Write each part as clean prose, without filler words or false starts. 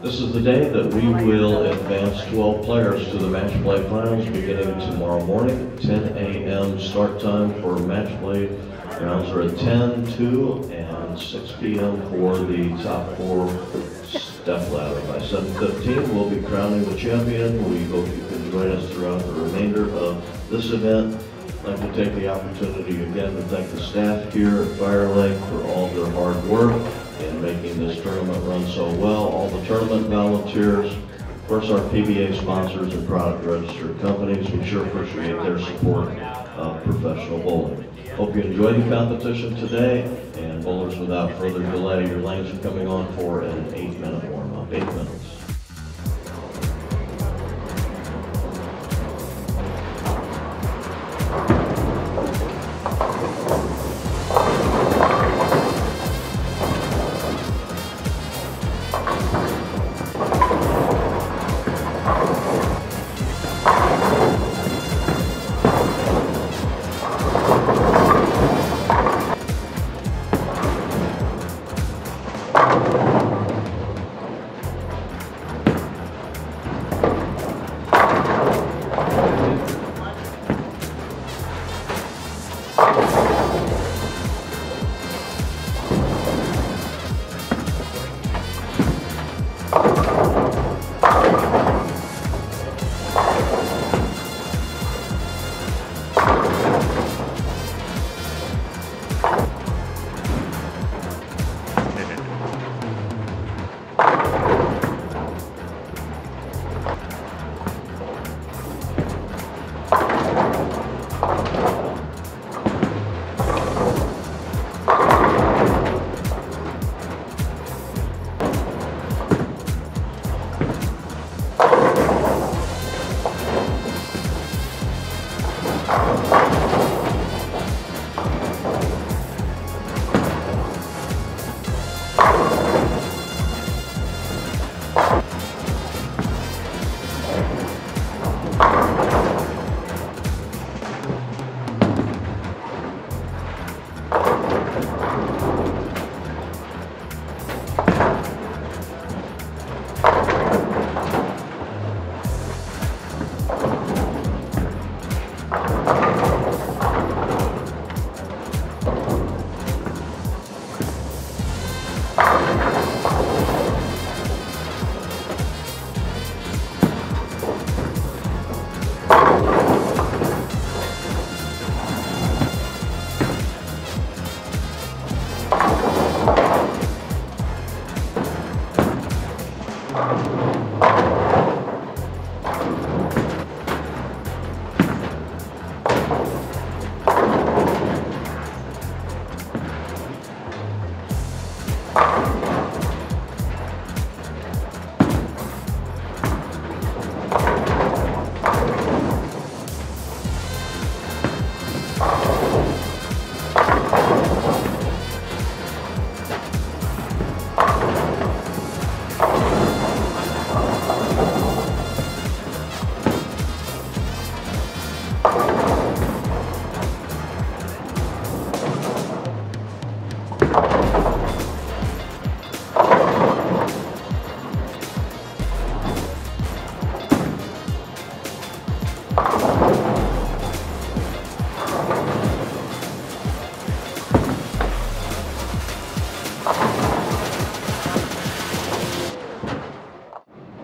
This is the day that we will advance 12 players to the match play finals beginning tomorrow morning. 10 a.m. start time for match play. Rounds are at 10, 2, and 6 p.m. for the top 4 step ladder. By 7:15, we'll be crowning the champion. We hope you can join us throughout the remainder of this event. I'd like to take the opportunity again to thank the staff here at Fire Lake for all their hard work in making this tournament run so well. All the tournament volunteers, of course our PBA sponsors and product registered companies, we sure appreciate their support of professional bowling. Hope you enjoyed the competition today, and bowlers, without further delay, your lanes are coming on for an 8-minute warm-up. 8 minutes.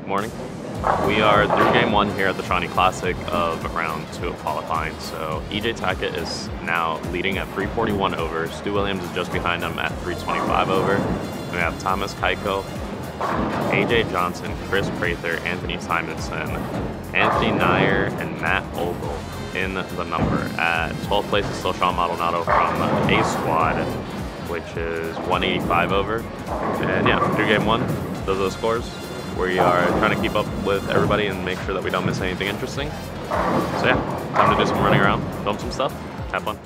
Morning. We are through game 1 here at the Shawnee Classic of round 2 of qualifying. So EJ Tackett is now leading at 341 over. Stu Williams is just behind him at 325 over. We have Thomas Keiko, AJ Johnson, Chris Prather, Anthony Simonson, Anthony Nair, and Matt Ogle in the number. At 12th place is still Sean Maldonado from A Squad, which is 185 over. And yeah, through game 1, those are the scores. We are trying to keep up with everybody and make sure that we don't miss anything interesting. So yeah, time to do some running around, film some stuff, have fun.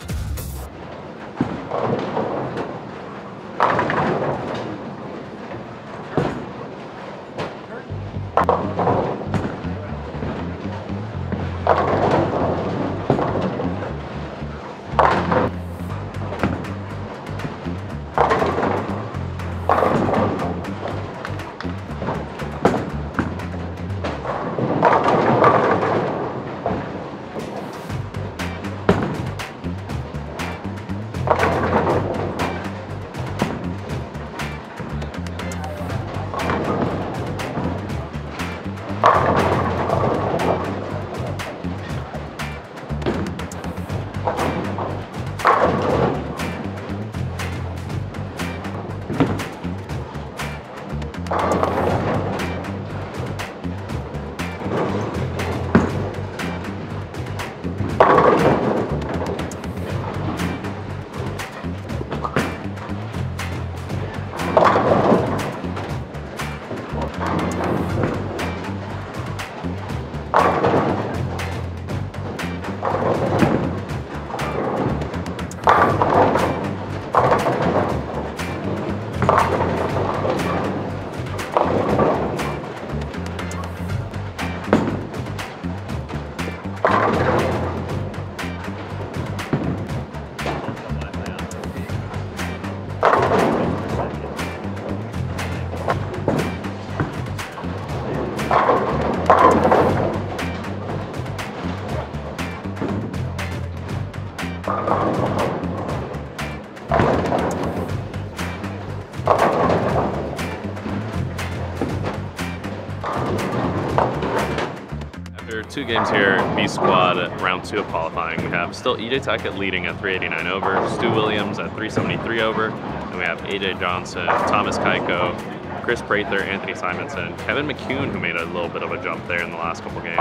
2 games here, B squad, round 2 of qualifying. We have still EJ Tackett leading at 389 over, Stu Williams at 373 over, and we have AJ Johnson, Thomas Keiko, Chris Prather, Anthony Simonson, Kevin McCune, who made a little bit of a jump there in the last couple games.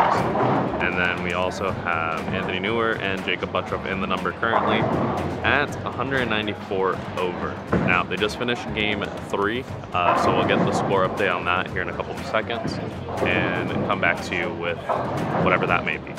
And then we also have Anthony Newer and Jacob Buttrup in the number currently at 194 over. Now, they just finished game 3, so we'll get the score update on that here in a couple of seconds and come back to you with whatever that may be.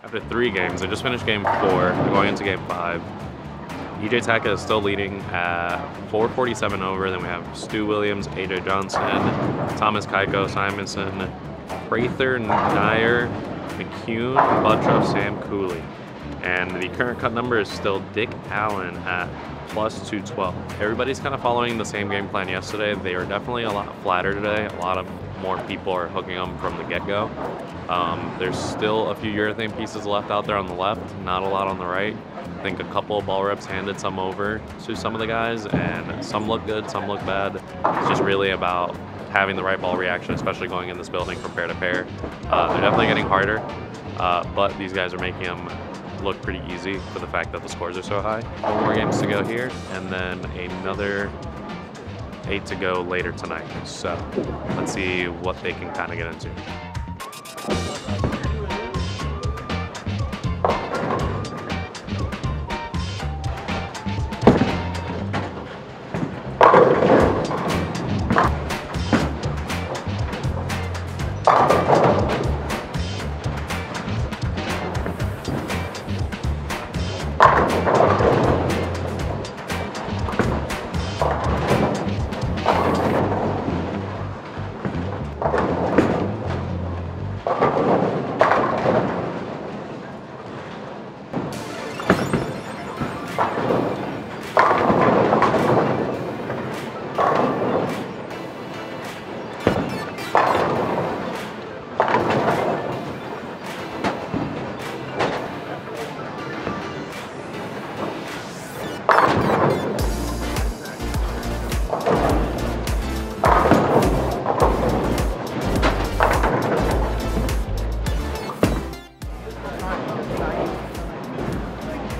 After 3 games, I just finished game 4, going into game 5. EJ Tackett is still leading at 447 over. Then we have Stu Williams, AJ Johnson, Thomas Keiko, Simonson, Prather, Nair, McCune, Buttrup, Sam Cooley. And the current cut number is still Dick Allen at plus 212. Everybody's kind of following the same game plan yesterday. They are definitely a lot flatter today. A lot of more people are hooking them from the get-go. There's still a few urethane pieces left out there on the left, not a lot on the right. I think a couple of ball reps handed some over to some of the guys, and some look good, some look bad. It's just really about having the right ball reaction, especially going in this building from pair to pair. They're definitely getting harder, but these guys are making them look pretty easy for the fact that the scores are so high. 4 more games to go here, and then another 8 to go later tonight. So let's see what they can kind of get into.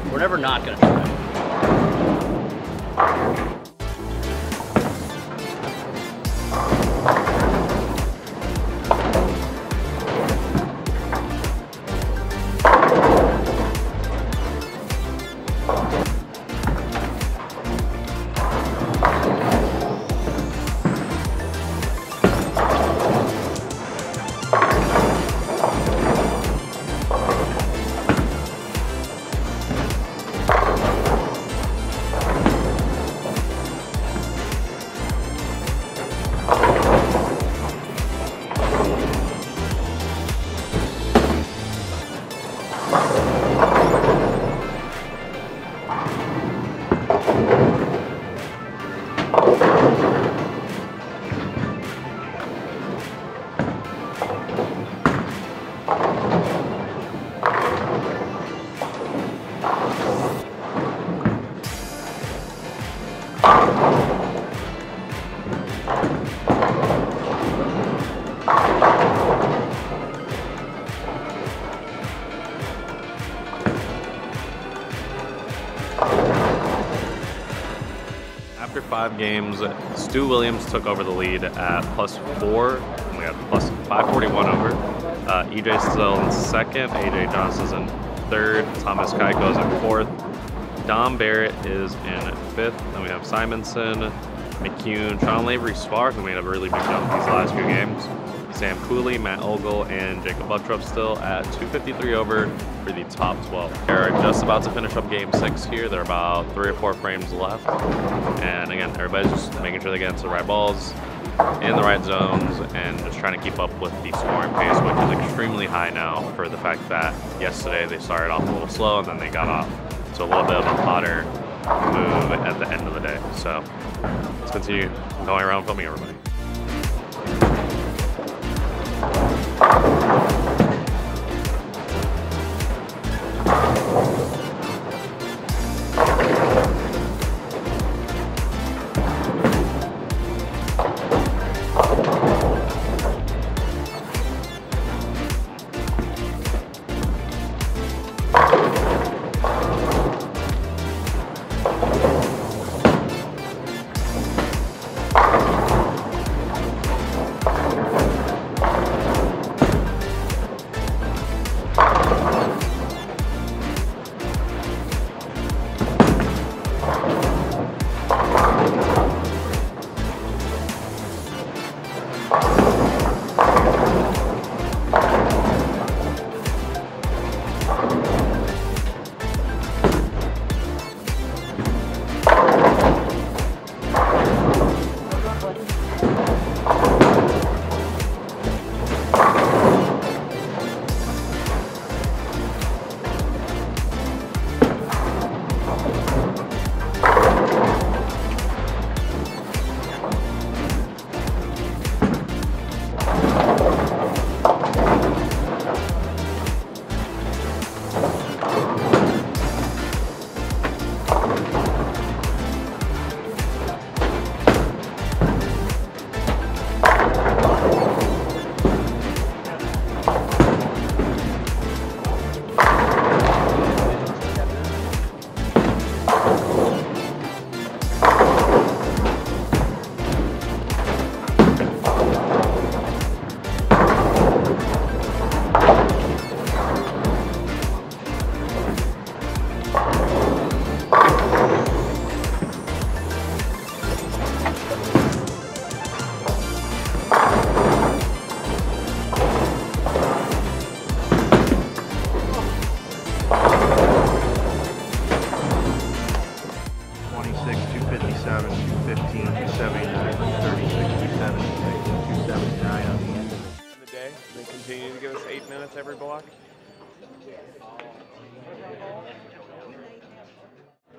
We're never not going to try. after 5 games, Stu Williams took over the lead at +4. We got plus 541 over. EJ's still in second. AJ Johnson's in third. Thomas Keiko's in fourth. Dom Barrett is in fifth. Then we have Simonson, McCune, Sean Lavery Spark, who made a really big jump these last few games. Sam Cooley, Matt Ogle, and Jacob Buttrup still at 253 over for the top 12. They're just about to finish up game 6 here. There are about 3 or 4 frames left. And again, everybody's just making sure they get into the right balls, in the right zones, and just trying to keep up with the scoring pace, which is extremely high now for the fact that yesterday they started off a little slow and then they got off to a little bit of a hotter move at the end of the day. So let's continue going around filming everybody. Continue to give us 8 minutes every block.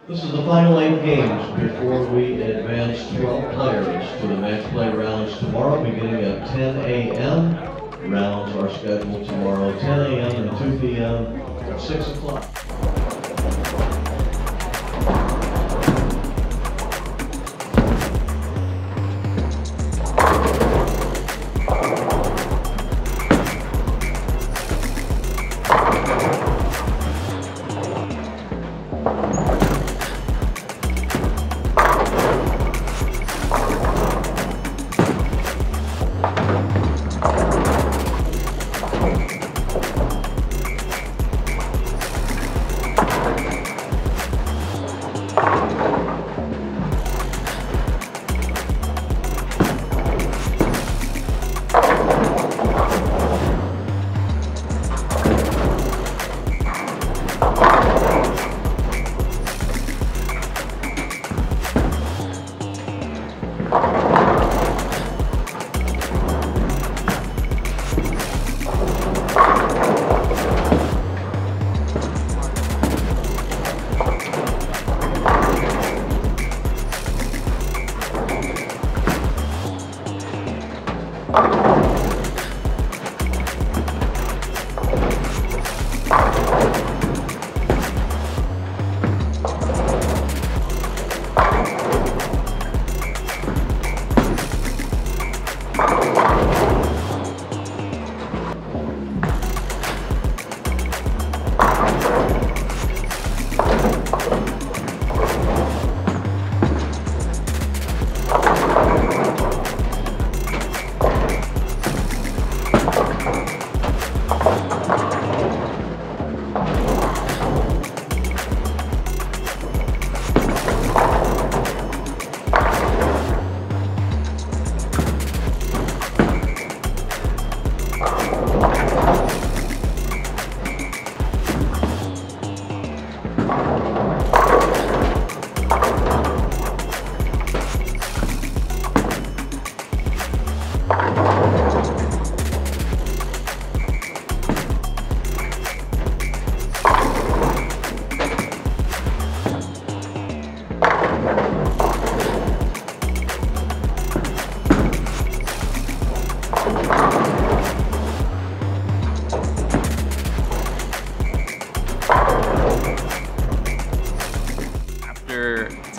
This is the final 8 games before we advance 12 players to the match play rounds tomorrow, beginning at 10 a.m. Rounds are scheduled tomorrow, 10 a.m. and 2 p.m. and 6 o'clock.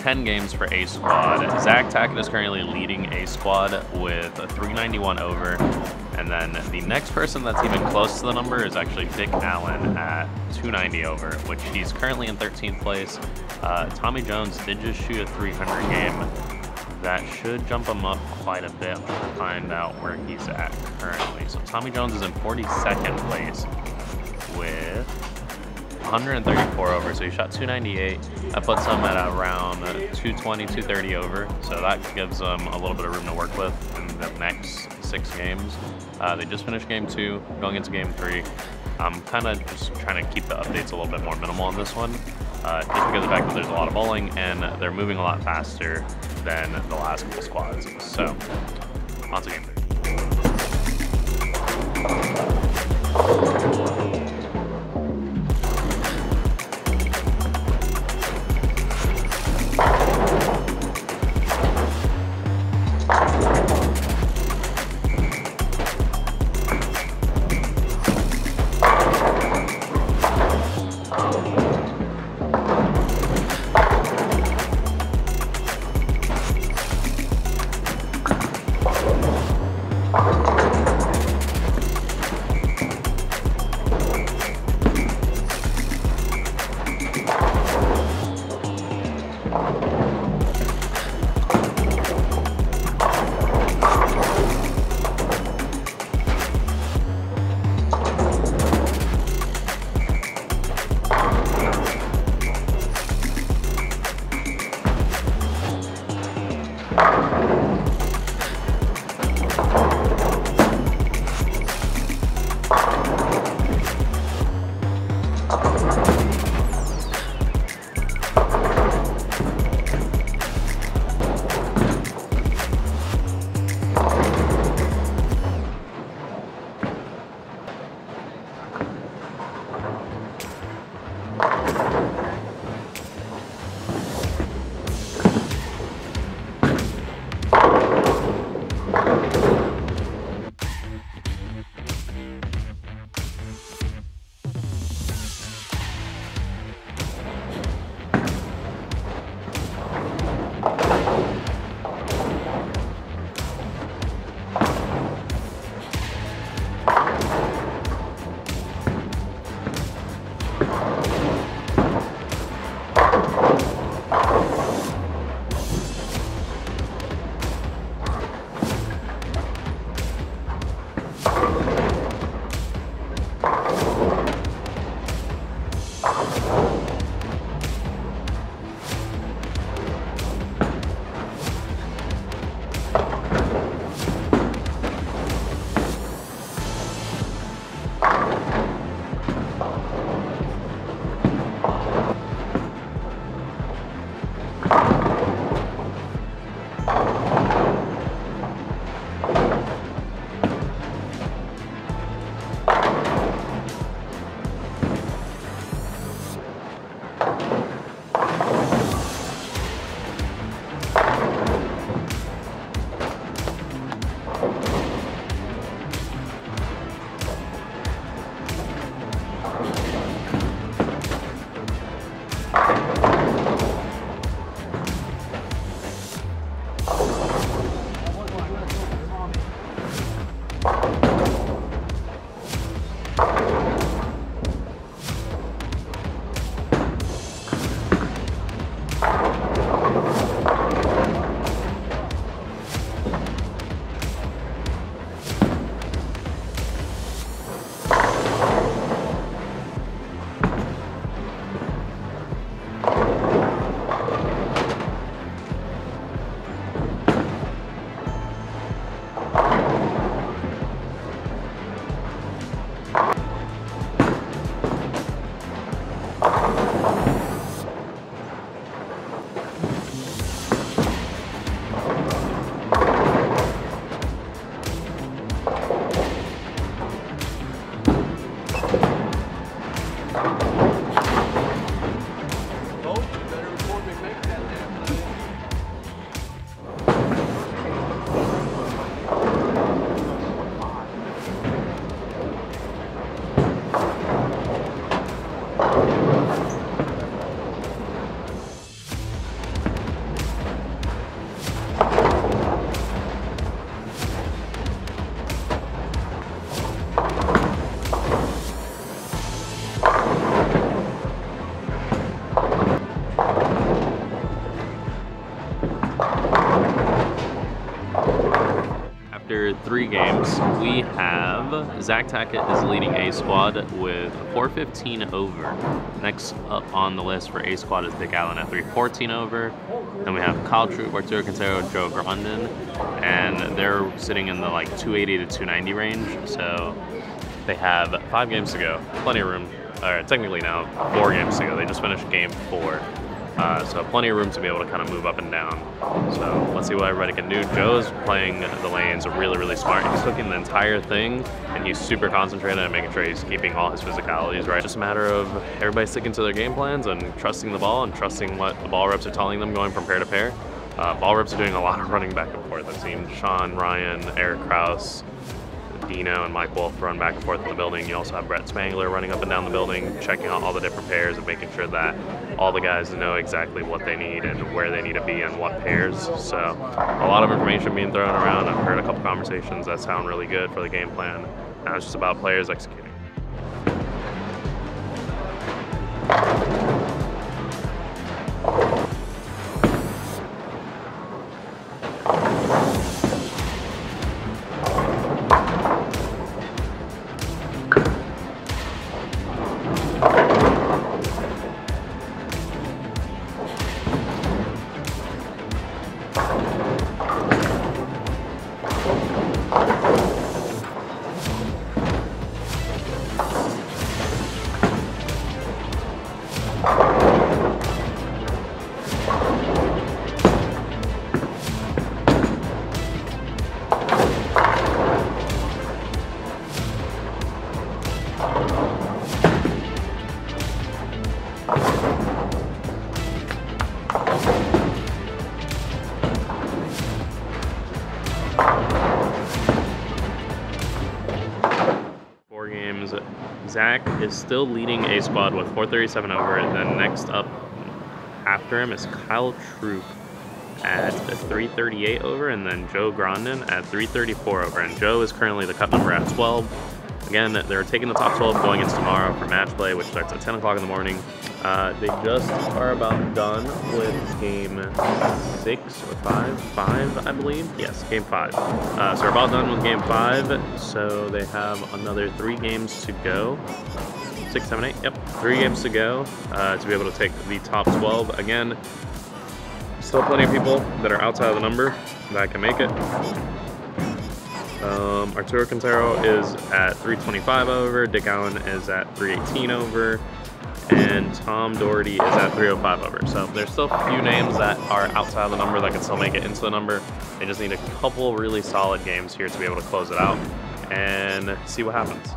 10 games for A squad. Zach Tackett is currently leading A squad with a 391 over. And then the next person that's even close to the number is actually Vic Allen at 290 over, which he's currently in 13th place. Tommy Jones did just shoot a 300 game. That should jump him up quite a bit. I'm trying to find out where he's at currently. So Tommy Jones is in 42nd place with 134 over, so he shot 298. That puts him at around 220, 230 over. So that gives them a little bit of room to work with in the next 6 games. They just finished game 2, going into game 3. I'm kind of just trying to keep the updates a little bit more minimal on this one, just because of the fact that there's a lot of bowling and they're moving a lot faster than the last couple squads. So, on to game 3. 3 games, we have Zach Tackett is leading A squad with 415 over. Next up on the list for A squad is Dick Allen at 314 over. Then we have Kyle Troop, Arturo Quintero, Joe Grondin, and they're sitting in the like 280 to 290 range. So they have 5 games to go, plenty of room. Or technically now 4 games to go. They just finished game 4. So plenty of room to be able to kind of move up and down. So let's see what everybody can do. Joe's playing the lanes really, really smart. He's cooking the entire thing, and he's super concentrated and making sure he's keeping all his physicalities right. Just a matter of everybody sticking to their game plans and trusting the ball and trusting what the ball reps are telling them going from pair to pair. Ball reps are doing a lot of running back and forth. I've seen Sean, Ryan, Eric Krause, Dino, and Mike Wolf run back and forth in the building. You also have Brett Spangler running up and down the building, checking out all the different pairs and making sure that all the guys know exactly what they need and where they need to be and what pairs. So a lot of information being thrown around. I've heard a couple conversations that sound really good for the game plan. Now it's just about players executing. Zach is still leading A squad with 437 over. Then next up after him is Kyle Troop at 338 over, and then Joe Grondin at 334 over. And Joe is currently the cut number at 12. Again, they're taking the top 12 going into tomorrow for match play, which starts at 10 o'clock in the morning. They just are about done with game 6 or 5, I believe. Yes, game 5. So they're about done with game 5. So they have another 3 games to go. 6, 7, 8. Yep, 3 games to go to be able to take the top 12. Again, still plenty of people that are outside of the number that can make it. Arturo Quintero is at 325 over. Dick Allen is at 318 over. And Tom Doherty is at 305 over. So there's still a few names that are outside of the number that can still make it into the number. They just need a couple really solid games here to be able to close it out and see what happens.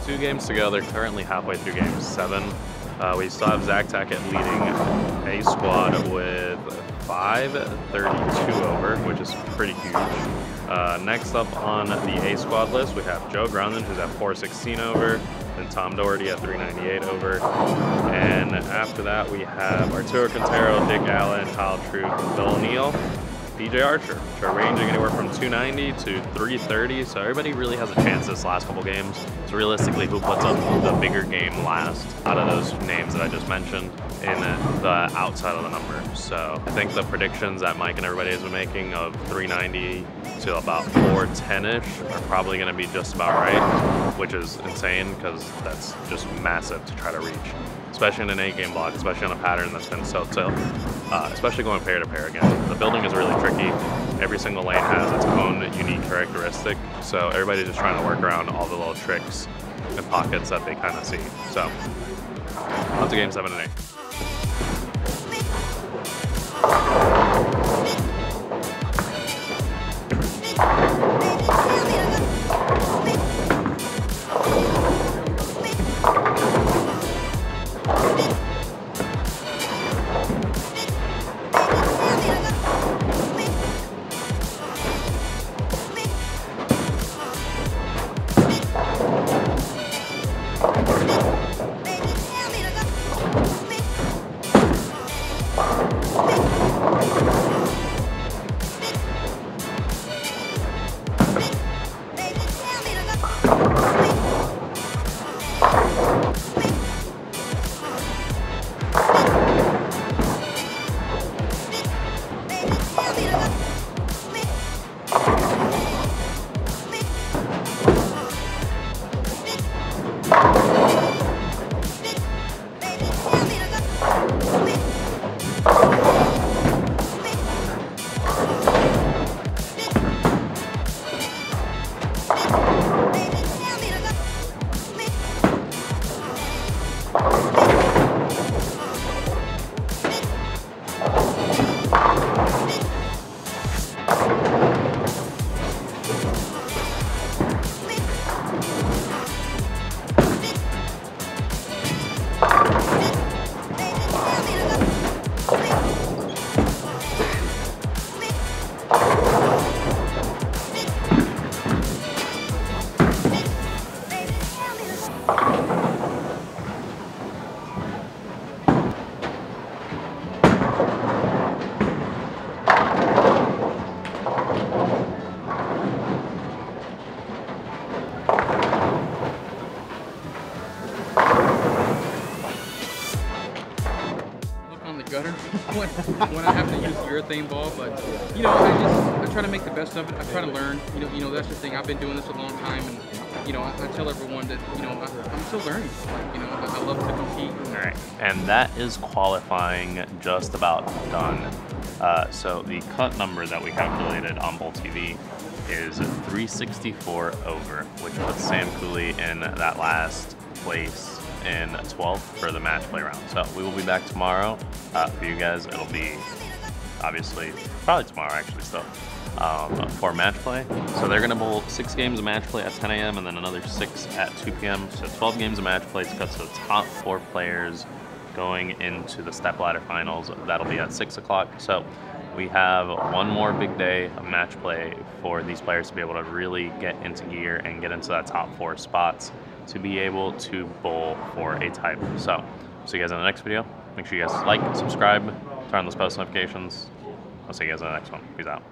2 games to go. They're currently halfway through game 7. We still have Zach Tackett leading A squad with 532 over, which is pretty huge. Next up on the A squad list, we have Joe Grondin, who's at 416 over, and Tom Doherty at 398 over. And after that, we have Arturo Quintero, Dick Allen, Kyle Troop, Bill O'Neill. PJ Archer, which are ranging anywhere from 290 to 330. So everybody really has a chance this last couple games. So realistically, who puts up the bigger game last out of those names that I just mentioned in the outside of the number. So I think the predictions that Mike and everybody has been making of 390 to about 410-ish are probably going to be just about right, which is insane because that's just massive to try to reach, especially in an 8-game block, especially on a pattern that's been so especially going pair to pair again. The building is really tricky. Every single lane has its own unique characteristic, so everybody's just trying to work around all the little tricks and pockets that they kind of see. So on to game 7 and 8. gutter when I have to use the urethane ball, but you know, I try to make the best of it. I try to learn. You know, that's the thing. I've been doing this a long time, and you know, I tell everyone that I'm still learning. You know, I love to compete. All right, and that is qualifying just about done. So the cut number that we calculated on Bowl TV is 364 over, which puts Sam Cooley in that last place in 12th for the match play round. So we will be back tomorrow. For you guys, it'll be obviously probably tomorrow actually still for match play. So they're gonna bowl 6 games of match play at 10 a.m. and then another 6 at 2 p.m. So 12 games of match play to cut to the top 4 players going into the step ladder finals. That'll be at 6 o'clock. So we have one more big day of match play for these players to be able to really get into gear and get into that top 4 spots to be able to bowl for a title. So see you guys in the next video. Make sure you guys like, subscribe, turn on those post notifications. I'll see you guys in the next one. Peace out.